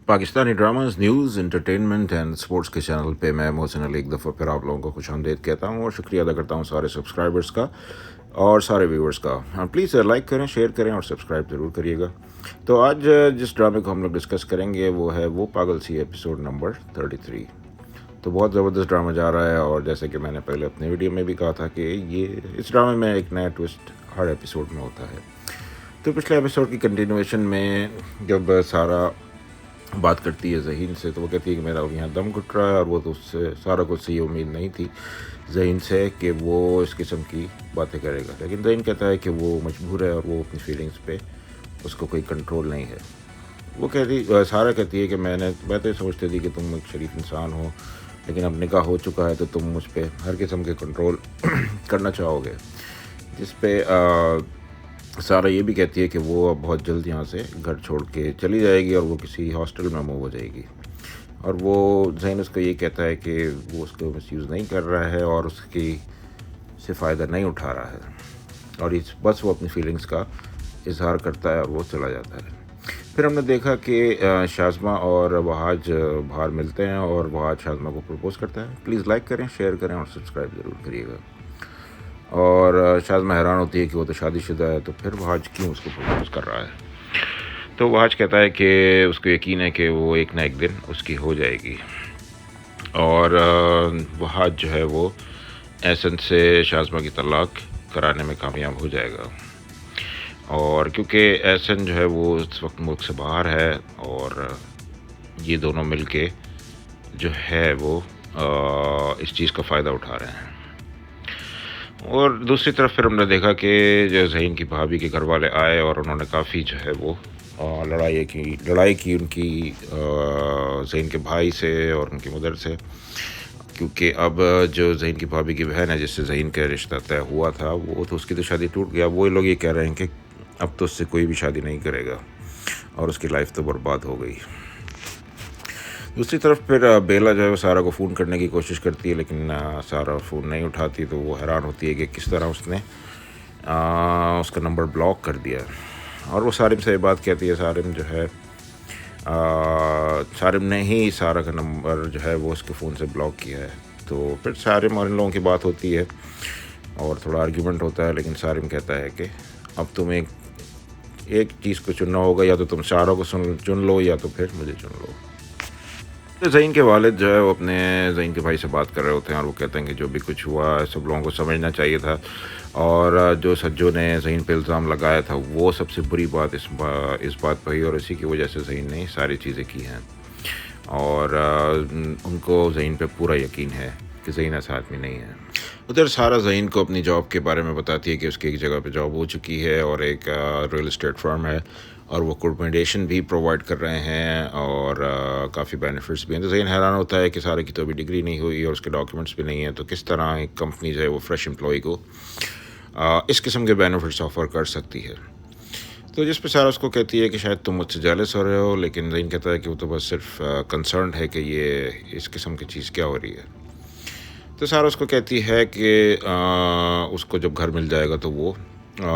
Pakistani dramas, news, entertainment and sports کے channel پہ میں محسن علی ایک دفعہ پھر آپ لوگوں کو خوش آمدید کہتا ہوں اور شکریہ ادا کرتا ہوں سارے سبسکرائبرس کا اور سارے ویورز کا. پلیز لائک کریں، شیئر کریں اور سبسکرائب ضرور کریے گا. تو آج جس ڈرامے کو ہم لوگ ڈسکس کریں گے وہ ہے وہ پاگل سی ایپیسوڈ نمبر 33. تو بہت زبردست ڈرامہ جا رہا ہے اور جیسے کہ میں نے پہلے اپنے ویڈیو میں بھی کہا تھا کہ اس ڈرامے میں ایک نیا ٹوسٹ ہر ایپیسوڈ میں ہوتا ہے. تو پچھلے ایپیسوڈ کی کنٹینویشن میں جب سارا بات کرتی ہے ذہین سے تو وہ کہتی ہے کہ میرا یہاں دم گھٹ رہا ہے، اور وہ تو اس سے سارا کچھ سے یہ امید نہیں تھی ذہین سے کہ وہ اس قسم کی باتیں کرے گا. لیکن ذہین کہتا ہے کہ وہ مجبور ہے اور وہ اپنی فیلنگز پہ اس کو کوئی کنٹرول نہیں ہے. وہ سارا کہتی ہے کہ میں تو سمجھتی تھی کہ تم ایک شریف انسان ہو، لیکن اب نکاح ہو چکا ہے تو تم مجھ پہ ہر قسم کے کنٹرول کرنا چاہو گے. جس پہ سارا یہ بھی کہتی ہے کہ وہ اب بہت جلد یہاں سے گھر چھوڑ کے چلی جائے گی اور وہ کسی ہاسٹل میں موو ہو جائے گی. اور وہ ذہن اس کو یہ کہتا ہے کہ وہ اس کو مس یوز نہیں کر رہا ہے اور اس کی سے فائدہ نہیں اٹھا رہا ہے، اور بس وہ اپنی فیلنگز کا اظہار کرتا ہے اور وہ چلا جاتا ہے. پھر ہم نے دیکھا کہ شازمہ اور وہاج باہر ملتے ہیں اور وہاج شازمہ کو پرپوز کرتا ہے. پلیز لائک کریں، شیئر کریں اور سبسکرائب ضرور کریے گا. اور شازمہ حیران ہوتی ہے کہ وہ تو شادی شدہ ہے تو پھر وہاج کیوں اس کو پرپوز کر رہا ہے. تو وہاج کہتا ہے کہ اس کو یقین ہے کہ وہ ایک نہ ایک دن اس کی ہو جائے گی. اور وہاج جو ہے وہ احسن سے شازمہ کی طلاق کرانے میں کامیاب ہو جائے گا. اور کیونکہ احسن جو ہے وہ اس وقت ملک سے باہر ہے اور یہ دونوں مل کے جو ہے وہ اس چیز کا فائدہ اٹھا رہے ہیں. اور دوسری طرف پھر ہم نے دیکھا کہ جو ذہین کی بھابھی کے گھر والے آئے اور انہوں نے کافی جو ہے وہ لڑائی کی ان کی ذہین کے بھائی سے اور ان کی مدر سے، کیونکہ اب جو ذہین کی بھابھی کی بہن ہے جس سے ذہین کا رشتہ طے ہوا تھا وہ تو اس کی تو شادی ٹوٹ گیا. وہ لوگ یہ کہہ رہے ہیں کہ اب تو اس سے کوئی بھی شادی نہیں کرے گا اور اس کی لائف تو برباد ہو گئی. دوسری طرف پھر بیلا جو ہے وہ سارا کو فون کرنے کی کوشش کرتی ہے لیکن سارا فون نہیں اٹھاتی. تو وہ حیران ہوتی ہے کہ کس طرح اس نے اس کا نمبر بلاک کر دیا. اور وہ سارم سے یہ بات کہتی ہے. سارم نے ہی سارا کا نمبر جو ہے وہ اس کے فون سے بلاک کیا ہے. تو پھر سارم اور ان لوگوں کی بات ہوتی ہے اور تھوڑا آرگیومنٹ ہوتا ہے، لیکن سارم کہتا ہے کہ اب تم ایک چیز کو چننا ہوگا، یا تو تم سارا کو چن لو یا تو پھر مجھے چن لو. ذہین کے والد جو ہے وہ اپنے ذہین کے بھائی سے بات کر رہے ہوتے ہیں اور وہ کہتے ہیں کہ جو بھی کچھ ہوا سب لوگوں کو سمجھنا چاہیے تھا، اور جو سجو نے ذہین پہ الزام لگایا تھا وہ سب سے بری بات اس بات پہ ہوئی، اور اسی کی وجہ سے ذہین نے ساری چیزیں کی ہیں. اور ان کو ذہین پہ پورا یقین ہے کہ ذہین ایسا آدمی نہیں ہے. ادھر سارا ذہین کو اپنی جاب کے بارے میں بتاتی ہے کہ اس کی ایک جگہ پہ جاب ہو چکی ہے اور ایک ریئل اسٹیٹ فرم ہے اور وہ اکوموڈیشن بھی پرووائڈ کر رہے ہیں اور کافی بینیفٹس بھی ہیں. تو ذہین حیران ہوتا ہے کہ سارے کی تو ابھی ڈگری نہیں ہوئی اور اس کے ڈاکیومنٹس بھی نہیں ہیں، تو کس طرح ایک کمپنی جو ہے وہ فریش امپلائی کو اس قسم کے بینیفٹس آفر کر سکتی ہے. تو جس پہ سارا اس کو کہتی ہے کہ شاید تم مجھ سے جیلس ہو رہے ہو، لیکن ذہین کہتا ہے کہ وہ تو بس صرف کنسرنڈ ہے کہ یہ اس قسم کی چیز کیا ہو رہی ہے. تو سارا اس کو کہتی ہے کہ اس کو جب گھر مل جائے گا تو وہ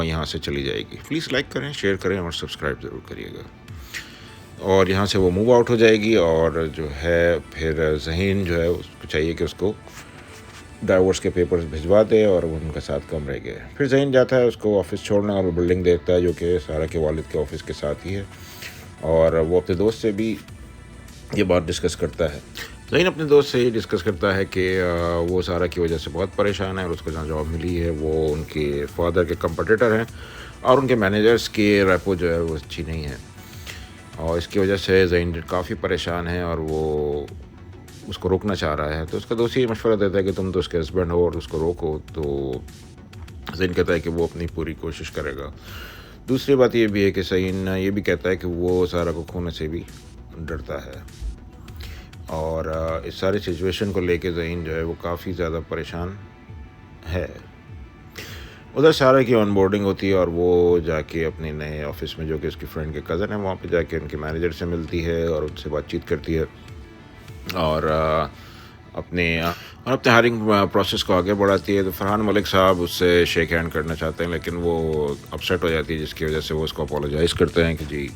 یہاں سے چلی جائے گی. پلیز لائک کریں، شیئر کریں اور سبسکرائب ضرور کریے گا. اور یہاں سے وہ موو آؤٹ ہو جائے گی اور جو ہے پھر ذہین جو ہے اس کو چاہیے کہ اس کو ڈائیورس کے پیپرز بھجوا دے اور وہ ان کے ساتھ کم رہ گئے. پھر ذہین جاتا ہے اس کو آفس چھوڑنا اور وہ بلڈنگ دیکھتا ہے جو کہ سارا کے والد کے آفس کے ساتھ ہی ہے، اور وہ اپنے دوست سے بھی یہ بات ڈسکس کرتا ہے. ذہین اپنے دوست سے یہ ڈسکس کرتا ہے کہ وہ سارا کی وجہ سے بہت پریشان ہے اور اس کو جہاں جاب ملی ہے وہ ان کے فادر کے کمپٹیٹر ہیں اور ان کے مینیجرز کی ریپو جو ہے وہ اچھی نہیں ہے، اور اس کی وجہ سے ذہین کافی پریشان ہے اور وہ اس کو روکنا چاہ رہا ہے. تو اس کا دوست یہ مشورہ دیتا ہے کہ تم تو اس کے ہسبینڈ ہو اور اس کو روکو. تو ذہین کہتا ہے کہ وہ اپنی پوری کوشش کرے گا. دوسری بات یہ بھی ہے کہ ذہین یہ بھی کہتا ہے کہ وہ سارا کو کھونے سے بھی ڈرتا ہے، اور اس ساری سچویشن کو لے کے ذہین جو ہے وہ کافی زیادہ پریشان ہے. ادھر سارا کی آن بورڈنگ ہوتی ہے اور وہ جا کے اپنے نئے آفس میں جو کہ اس کی فرینڈ کے کزن ہے وہاں پہ جا کے ان کے مینیجر سے ملتی ہے اور ان سے بات چیت کرتی ہے اور اپنے ہائرنگ پروسیس کو آگے بڑھاتی ہے. تو فرحان ملک صاحب اس سے شیک ہینڈ کرنا چاہتے ہیں لیکن وہ اپسیٹ ہو جاتی ہے، جس کی وجہ سے وہ اس کو اپولوجائز کرتے ہیں کہ جی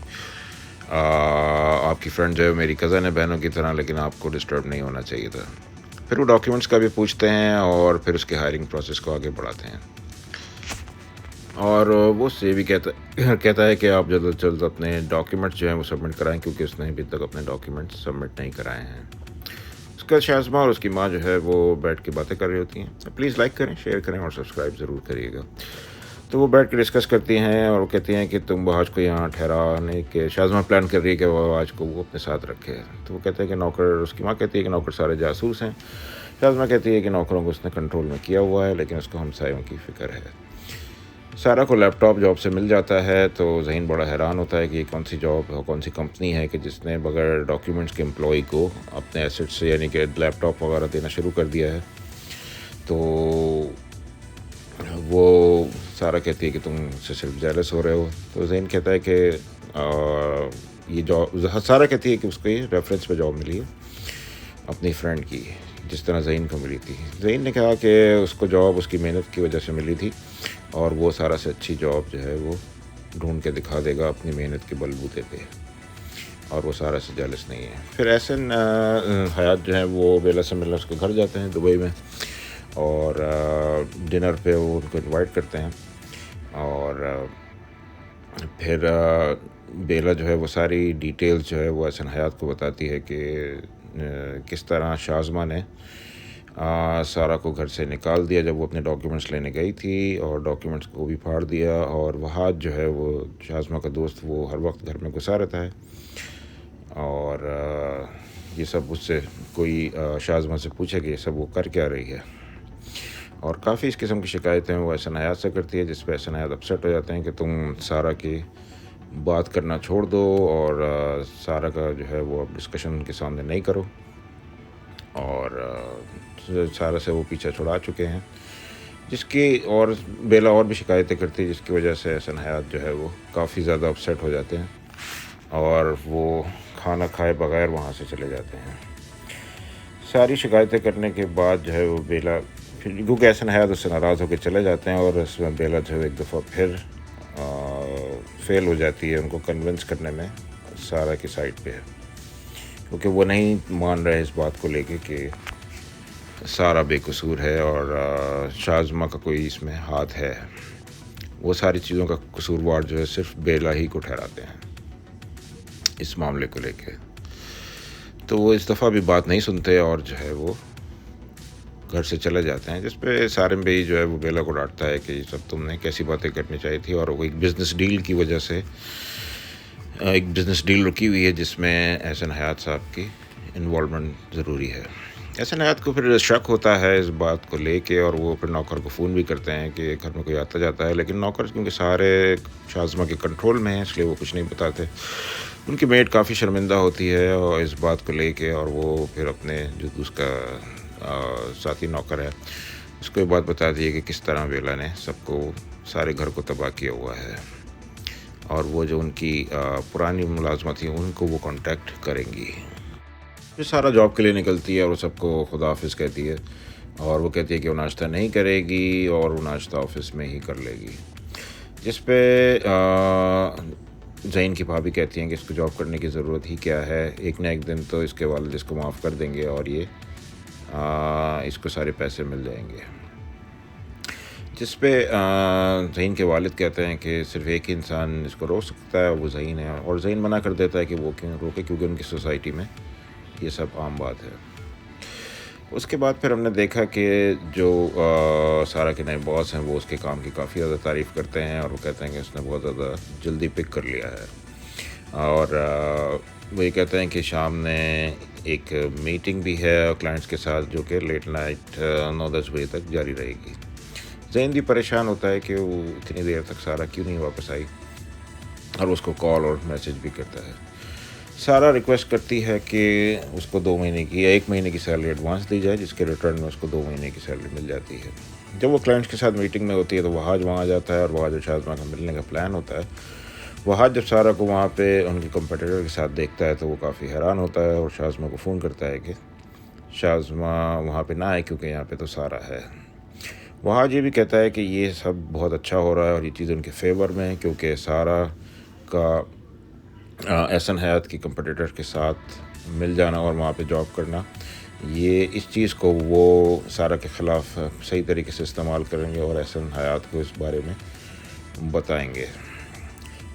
آپ کی فرینڈ جو ہے میری کزن ہے بہنوں کی طرح، لیکن آپ کو ڈسٹرب نہیں ہونا چاہیے تھا. پھر وہ ڈاکیومنٹس کا بھی پوچھتے ہیں اور پھر اس کے ہائرنگ پروسیس کو آگے بڑھاتے ہیں. اور وہ اس سے یہ بھی کہتا ہے کہ آپ جلد از جلد اپنے ڈاکیومنٹس جو ہیں وہ سبمٹ کرائیں، کیونکہ اس نے ابھی تک اپنے ڈاکیومنٹس سبمٹ نہیں کرائے ہیں. اس کا شازمہ اور اس کی ماں جو ہے وہ بیٹھ کے باتیں کر رہی ہوتی ہیں. پلیز لائک کریں، شیئر کریں اور سبسکرائب ضرور کریے گا. تو وہ بیٹھ کے ڈسکس کرتی ہیں اور وہ کہتی ہیں کہ تم بہاج کو یہاں ٹھہرانے کے شازمہ پلان کر رہی ہے کہ وہ بہاج کو وہ اپنے ساتھ رکھے. تو وہ کہتے ہیں کہ نوکر، اس کی ماں کہتی ہے کہ نوکر سارے جاسوس ہیں. شازمہ کہتی ہے کہ نوکروں کو اس نے کنٹرول میں کیا ہوا ہے، لیکن اس کو ہمسایوں کی فکر ہے. سارا کو لیپ ٹاپ جاب سے مل جاتا ہے تو ذہین بڑا حیران ہوتا ہے کہ یہ کون سی جاب اور کون سی کمپنی ہے کہ جس نے بغیر ڈاکیومنٹس کے امپلائی کو اپنے ایسٹس یعنی کہ لیپ ٹاپ وغیرہ دینا شروع کر دیا ہے. تو وہ سارا کہتی ہے کہ تم سے صرف جیلس ہو رہے ہو. تو ذہین کہتا ہے کہ یہ جاب، سارا کہتی ہے کہ اس کو یہ ریفرنس پہ جاب ملی ہے اپنی فرینڈ کی، جس طرح ذہین کو ملی تھی. ذہین نے کہا کہ اس کو جاب اس کی محنت کی وجہ سے ملی تھی اور وہ سارا سے اچھی جاب جو ہے وہ ڈھونڈ کے دکھا دے گا اپنی محنت کے بلبوتے پہ، اور وہ سارا سے جالس نہیں ہے. پھر احسن حیات جو ہے وہ بیلا سے ملنے اس کے گھر جاتے ہیں دبئی میں، اور ڈنر پہ وہ ان کو انوائٹ کرتے ہیں. اور پھر بیلا جو ہے وہ ساری ڈیٹیلز جو ہے وہ احسن حیات کو بتاتی ہے کہ کس طرح شازمہ نے سارا کو گھر سے نکال دیا جب وہ اپنے ڈاکیومنٹس لینے گئی تھی، اور ڈاکیومنٹس کو بھی پھاڑ دیا. اور وہاج جو ہے وہ شازمہ کا دوست، وہ ہر وقت گھر میں گھسا رہتا ہے. اور یہ سب اس سے کوئی شازمہ سے پوچھے کہ یہ سب وہ کر کیا رہی ہے. اور کافی اس قسم کی شکایتیں وہ احسن حیات سے کرتی ہے، جس پہ احسن حیات اپسیٹ ہو جاتے ہیں کہ تم سارا کی بات کرنا چھوڑ دو اور سارا کا جو ہے وہ اب ڈسکشن ان کے سامنے نہیں کرو. اور سارا سے وہ پیچھا چھڑا چکے ہیں، جس کی اور بیلا اور بھی شکایتیں کرتی ہے، جس کی وجہ سے احسن حیات جو ہے وہ کافی زیادہ اپسیٹ ہو جاتے ہیں اور وہ کھانا کھائے بغیر وہاں سے چلے جاتے ہیں. ساری شکایتیں کرنے کے بعد جو ہے وہ بیلا، کیونکہ احسن حیات اس سے ناراض ہو کے چلے جاتے ہیں، اور اس میں بیلا جو ہے ایک دفعہ پھر فیل ہو جاتی ہے ان کو کنونس کرنے میں سارا کی سائڈ پہ ہے، کیونکہ وہ نہیں مان رہے اس بات کو لے کے کہ سارا بے قصور ہے اور شازمہ کا کوئی اس میں ہاتھ ہے. وہ ساری چیزوں کا قصوروار جو ہے صرف بیلا ہی کو ٹھہراتے ہیں اس معاملے کو لے کے. تو وہ اس دفعہ بھی بات نہیں سنتے اور جو ہے وہ گھر سے چلے جاتے ہیں، جس پہ سارم بھائی جو ہے وہ بیلا کو ڈانٹتا ہے کہ یہ سب تم نے کیسی باتیں کرنی چاہیے تھی، اور وہ ایک بزنس ڈیل کی وجہ سے ایک بزنس ڈیل رکی ہوئی ہے جس میں احسن حیات صاحب کی انوالومنٹ ضروری ہے. احسن حیات کو پھر شک ہوتا ہے اس بات کو لے کے، اور وہ پھر نوکر کو فون بھی کرتے ہیں کہ گھر میں کوئی آتا جاتا ہے، لیکن نوکر کیونکہ سارے شازمہ کے کنٹرول میں ہیں اس لیے وہ کچھ نہیں بتاتے. ان کی میٹ کافی شرمندہ ہوتی ہے اور اس بات کو لے کے، اور وہ پھر اپنے جو اس کا ساتھی نوکر ہے اس کو یہ بات بتاتی ہے کہ کس طرح بیلا نے سب کو، سارے گھر کو تباہ کیا ہوا ہے، اور وہ جو ان کی پرانی ملازمت تھی ان کو وہ کانٹیکٹ کریں گی. پھر سارا جاب کے لیے نکلتی ہے اور وہ سب کو خدا حافظ کہتی ہے، اور وہ کہتی ہے کہ وہ ناشتہ نہیں کرے گی اور وہ ناشتہ آفس میں ہی کر لے گی. جس پہ ذہین کی بھابھی کہتی ہیں کہ اس کو جاب کرنے کی ضرورت ہی کیا ہے، ایک نہ ایک دن تو اس کے والد اس کو معاف کر دیں گے اور یہ اس کو سارے پیسے مل جائیں گے. جس پہ ذہین کے والد کہتے ہیں کہ صرف ایک ہی انسان اس کو روک سکتا ہے، وہ ذہین ہے، اور ذہین منع کر دیتا ہے کہ وہ کیوں روکے، کیونکہ ان کی سوسائٹی میں یہ سب عام بات ہے. اس کے بعد پھر ہم نے دیکھا کہ جو سارا کے نئے باس ہیں وہ اس کے کام کی کافی زیادہ تعریف کرتے ہیں، اور وہ کہتے ہیں کہ اس نے بہت زیادہ جلدی پک کر لیا ہے. اور وہ یہ کہتے ہیں کہ شام نے ایک میٹنگ بھی ہے کلائنٹس کے ساتھ جو کہ لیٹ نائٹ 9-10 بجے تک جاری رہے گی. ذہین بھی پریشان ہوتا ہے کہ وہ اتنی دیر تک سارا کیوں نہیں واپس آئی، اور اس کو کال اور میسج بھی کرتا ہے. سارا ریکویسٹ کرتی ہے کہ اس کو 2 مہینے کی یا 1 مہینے کی سیلری ایڈوانس دی جائے، جس کے ریٹرن میں اس کو 2 مہینے کی سیلری مل جاتی ہے. جب وہ کلائنٹس کے ساتھ میٹنگ میں ہوتی ہے تو وہاج وہاں جاتا ہے، اور وہاج اور شازمہ کا ملنے کا پلان ہوتا ہے. وہاج جب سارا کو وہاں پہ ان کے کمپیٹیٹر کے ساتھ دیکھتا ہے تو وہ کافی حیران ہوتا ہے، اور شازمہ کو فون کرتا ہے کہ شازمہ وہاں پہ نہ آئے کیونکہ یہاں پہ تو سارا ہے. وہاج یہ بھی کہتا ہے کہ یہ سب بہت اچھا ہو رہا ہے اور یہ چیز ان کے فیور میں ہے، کیونکہ سارا کا احسن حیات کی کمپٹیٹر کے ساتھ مل جانا اور وہاں پہ جاب کرنا، یہ اس چیز کو وہ سارا کے خلاف صحیح طریقے سے استعمال کریں گے اور احسن حیات کو اس بارے میں بتائیں گے۔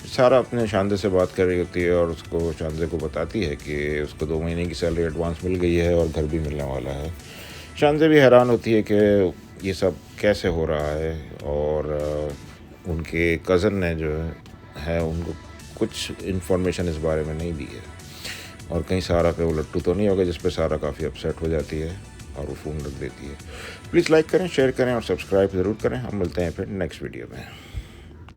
سارا اپنے شاندے سے بات کر رہی ہوتی ہے اور اس کو شاندے کو بتاتی ہے کہ اس کو 2 مہینے کی سیلری ایڈوانس مل گئی ہے اور گھر بھی ملنے والا ہے۔ شاندے بھی حیران ہوتی ہے کہ یہ سب کیسے ہو رہا ہے، اور ان کے کزن نے جو ہے ان کو کچھ انفارمیشن اس بارے میں نہیں دی ہے، اور کہیں سارا پہ وہ لٹو تو نہیں ہوگا، جس پہ سارا کافی اپسیٹ ہو جاتی ہے اور وہ فون رکھ دیتی ہے۔ پلیز لائک کریں، شیئر کریں اور سبسکرائب ضرور کریں۔ ہم ملتے ہیں پھر نیکسٹ ویڈیو میں۔